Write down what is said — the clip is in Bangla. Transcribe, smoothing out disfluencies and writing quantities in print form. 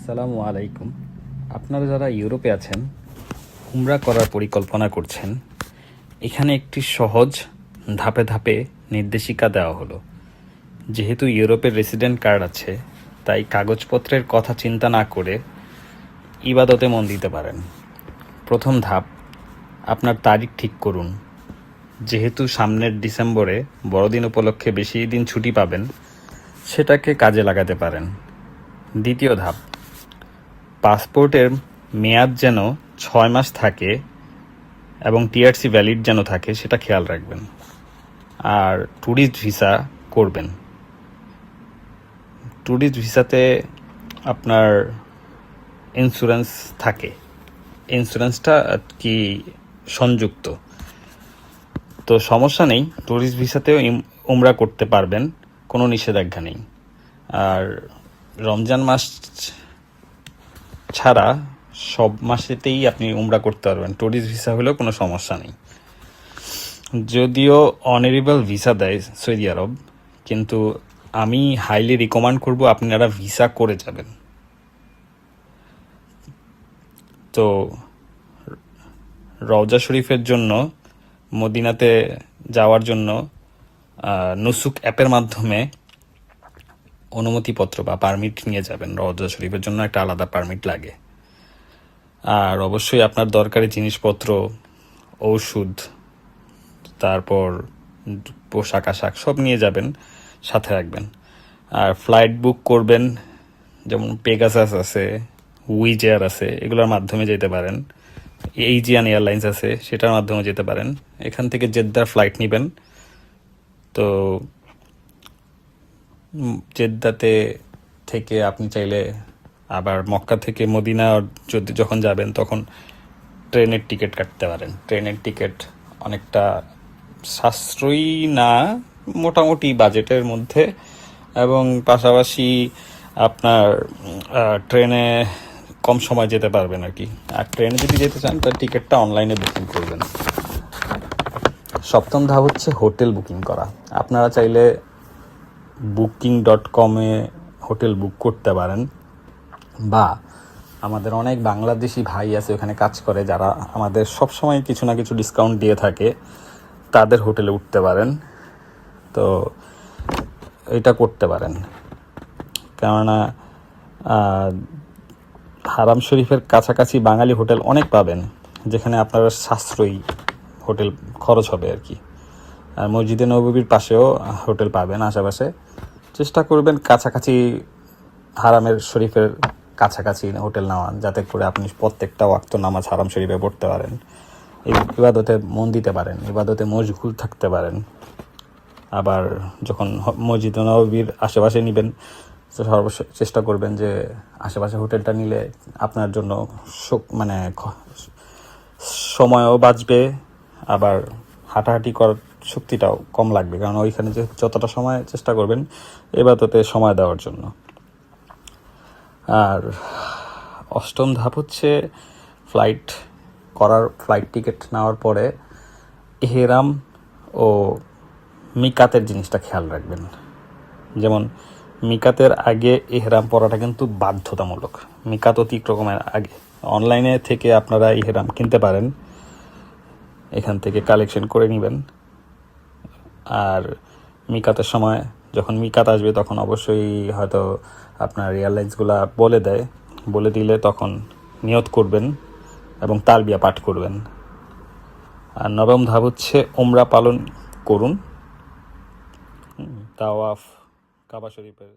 আসসালামু আলাইকুম। আপনারা যারা ইউরোপে আছেন, উমরা করার পরিকল্পনা করছেন, এখানে একটি সহজ ধাপে ধাপে নির্দেশিকা দেওয়া হলো। যেহেতু ইউরোপের রেসিডেন্ট কার্ড আছে, তাই কাগজপত্রের কথা চিন্তা না করে ইবাদতে মন দিতে পারেন। প্রথম ধাপ, আপনার তারিখ ঠিক করুন। যেহেতু সামনের ডিসেম্বরে বড়দিন উপলক্ষে বেশি দিন ছুটি পাবেন, সেটাকে কাজে লাগাতে পারেন। দ্বিতীয় ধাপ, পাসপোর্টের মেয়াদ যেন 6 মাস থাকে এবং টিআরসি ভ্যালিড যেন থাকে, সেটা খেয়াল রাখবেন। আর ট্যুরিস্ট ভিসা করবেন। ট্যুরিস্ট ভিসাতে আপনার ইন্স্যুরেন্স থাকে, ইন্স্যুরেন্সটা কি সংযুক্ত, তো সমস্যা নেই। ট্যুরিস্ট ভিসাতেও উমরা করতে পারবেন, কোনো নিষেধাজ্ঞা নেই। আর রমজান মাস ছাড়া সব মাসেতেই আপনি উমরা করতে পারবেন। ট্যুরিস্ট ভিসা হলেও কোনো সমস্যা নেই। যদিও অনারেবল ভিসা দেয় সৌদি আরব, কিন্তু আমি হাইলি রিকমেন্ড করব আপনারা ভিসা করে যাবেন। তো রওজা শরীফের জন্য, মদিনাতে যাওয়ার জন্য নুসুক অ্যাপের মাধ্যমে অনুমতিপত্র বা পারমিট নিয়ে যাবেন। রওজা শরীফের জন্য একটা আলাদা পারমিট লাগে। আর অবশ্যই আপনার দরকারি জিনিসপত্র, ঔষধ, তারপর পোশাক আশাক সব নিয়ে যাবেন, সাথে রাখবেন। আর ফ্লাইট বুক করবেন, যেমন পেগাসাস আছে, উইজ এয়ার আছে, এগুলোর মাধ্যমে যেতে পারেন। এইজিয়ান এয়ারলাইন্স আছে, সেটার মাধ্যমে যেতে পারেন। এখান থেকে জেদ্দার ফ্লাইট নেবেন। তো জেদ্দাতে থেকে আপনি চাইলে আবার মক্কা থেকে মদিনা যখন যাবেন, তখন ট্রেনের টিকিট কাটতে পারেন। ট্রেনের টিকিট অনেকটা সাশ্রয়ী না, মোটামুটি বাজেটের মধ্যে, এবং পাশাপাশি আপনার ট্রেনে কম সময় যেতে পারবেন আর কি। আর ট্রেনে যদি যেতে চান, তার টিকিটটা অনলাইনে বুকিং করবেন। সপ্তম ধাপ হচ্ছে হোটেল বুকিং করা। আপনারা চাইলে booking.com-এ হোটেল বুক করতে পারেন, বা আমাদের অনেক বাংলাদেশি ভাই আছে ওখানে কাজ করে, যারা আমাদের সবসময় কিছু না কিছু ডিসকাউন্ট দিয়ে থাকে, তাদের হোটেলে উঠতে পারেন। তো এটা করতে পারেন, কেননা হারাম শরীফের কাছাকাছি বাঙালি হোটেল অনেক পাবেন, যেখানে আপনারা সাশ্রয়ী হোটেল খরচ হবে আর কি। আর মসজিদে নববীর পাশেও হোটেল পাবেন আশেপাশে। চেষ্টা করবেন কাছাকাছি, হারামের শরীফের কাছাকাছি হোটেল নেওয়া, যাতে করে আপনি প্রত্যেকটা ওয়াক্ত নামাজ হারাম শরীফে পড়তে পারেন, ইবাদতে মন দিতে পারেন, ইবাদতে মশগুল থাকতে পারেন। আবার যখন মসজিদ নববীর আশেপাশে নেবেন, তো সর্বশেষ চেষ্টা করবেন যে আশেপাশে হোটেলটা নিলে আপনার জন্য মানে সময়ও বাঁচবে, আবার হাঁটাহাঁটি করার শক্তিটাও কম লাগবে, কারণ ওইখানে যে যতটা সময় চেষ্টা করবেন ইবাদতে সময় দেওয়ার জন্য। আর অষ্টম ধাপ হচ্ছে ফ্লাইট টিকিট নেওয়ার পরে ইহরাম ও মিকাতের জিনিসটা খেয়াল রাখবেন। যেমন মিকাতের আগে ইহরাম পরাটা কিন্তু বাধ্যতামূলক। মিকাত অতিক্রমের আগে অনলাইনে থেকে আপনারা ইহরাম কিনতে পারেন, এখান থেকে কালেকশন করে নেবেন। আর মিকাতের সময় যখন মিকাত আসবে, তখন অবশ্যই হয়তো আপনার এয়ারলাইন্সগুলা বলে দিলে তখন নিয়ত করবেন এবং তালবিয়া পাঠ করবেন। আর নবম ধাপ হচ্ছে উমরা পালন করুন, তাওয়াফ, কাবা শরীফের